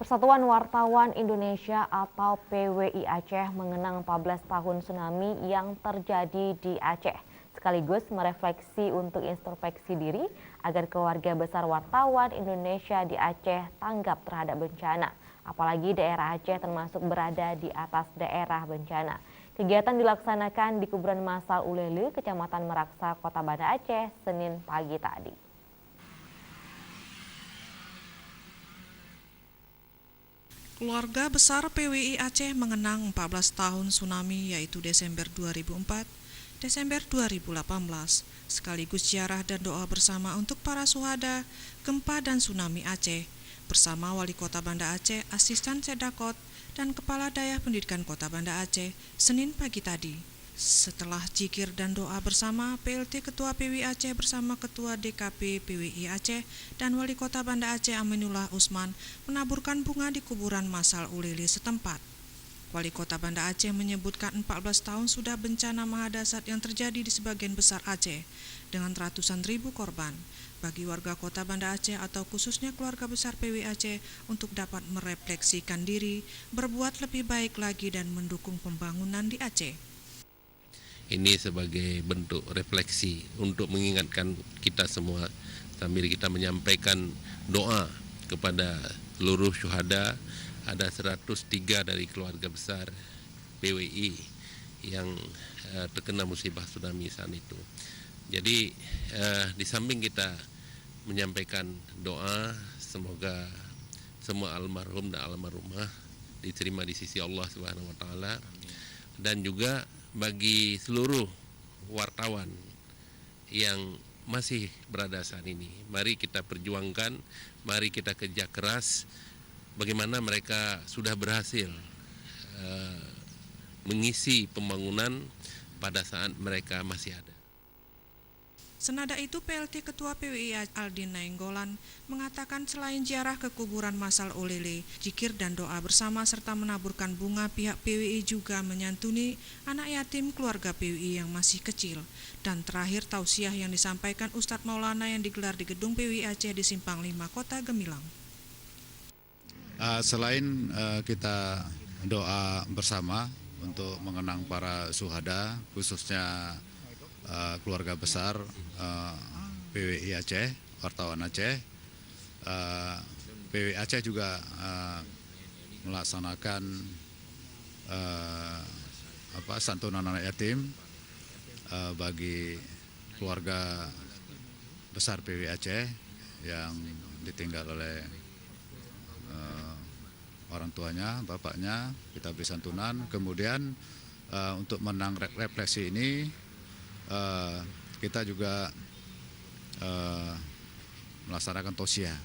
Persatuan Wartawan Indonesia atau PWI Aceh mengenang 14 tahun tsunami yang terjadi di Aceh, sekaligus merefleksi untuk introspeksi diri agar keluarga besar wartawan Indonesia di Aceh tanggap terhadap bencana. Apalagi daerah Aceh termasuk berada di atas daerah bencana. Kegiatan dilaksanakan di kuburan massal Ulele, Kecamatan Meraksa, Kota Banda Aceh, Senin pagi tadi. Keluarga besar PWI Aceh mengenang 14 tahun tsunami yaitu Desember 2004, Desember 2018, sekaligus ziarah dan doa bersama untuk para syuhada, gempa dan tsunami Aceh, bersama Wali Kota Banda Aceh, Asisten Sedakot, dan Kepala Daya Pendidikan Kota Banda Aceh, Senin pagi tadi. Setelah zikir dan doa bersama, PLT Ketua PWI Aceh bersama Ketua DKP PWI Aceh dan Wali Kota Banda Aceh Aminullah Usman menaburkan bunga di kuburan massal Ulele setempat. Wali Kota Banda Aceh menyebutkan 14 tahun sudah bencana mahadahsyat yang terjadi di sebagian besar Aceh dengan ratusan ribu korban. Bagi warga Kota Banda Aceh atau khususnya keluarga besar PWI Aceh untuk dapat merefleksikan diri, berbuat lebih baik lagi dan mendukung pembangunan di Aceh. Ini sebagai bentuk refleksi untuk mengingatkan kita semua sambil kita menyampaikan doa kepada seluruh syuhada. Ada 103 dari keluarga besar PWI yang terkena musibah tsunami saat itu. Jadi di samping kita menyampaikan doa, semoga semua almarhum dan almarhumah diterima di sisi Allah Subhanahu wa taala, dan juga bagi seluruh wartawan yang masih berada saat ini, mari kita perjuangkan, mari kita kerja keras bagaimana mereka sudah berhasil mengisi pembangunan pada saat mereka masih ada. Senada itu, PLT Ketua PWI Aldin Nainggolan mengatakan selain ziarah ke kuburan massal Ulele, zikir dan doa bersama serta menaburkan bunga, pihak PWI juga menyantuni anak yatim keluarga PWI yang masih kecil. Dan terakhir, tausiah yang disampaikan Ustadz Maulana yang digelar di Gedung PWI Aceh di Simpang 5, Kota Gemilang. Selain kita doa bersama untuk mengenang para syuhada, khususnya keluarga besar PWI Aceh, wartawan Aceh, PWI Aceh juga melaksanakan santunan anak yatim bagi keluarga besar PWI Aceh yang ditinggal oleh orang tuanya, bapaknya, kita beri santunan. Kemudian untuk menang refleksi ini kita juga melaksanakan tausiah.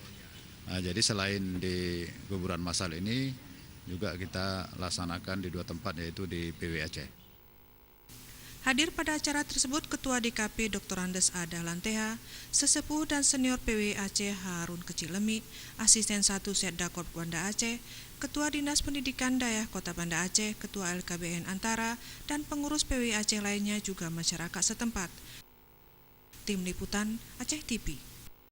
Jadi selain di kuburan massal ini juga kita laksanakan di 2 tempat, yaitu di PWI Aceh. Hadir pada acara tersebut Ketua DKP Dr. Andes A. Dahlan, Sesepuh dan Senior PWI Aceh Harun Kecilemi, Asisten 1 Sedakot Banda Aceh, Ketua Dinas Pendidikan Dayah Kota Banda Aceh, Ketua LKBN Antara, dan pengurus PWI Aceh lainnya juga masyarakat setempat. Tim Liputan Aceh TV.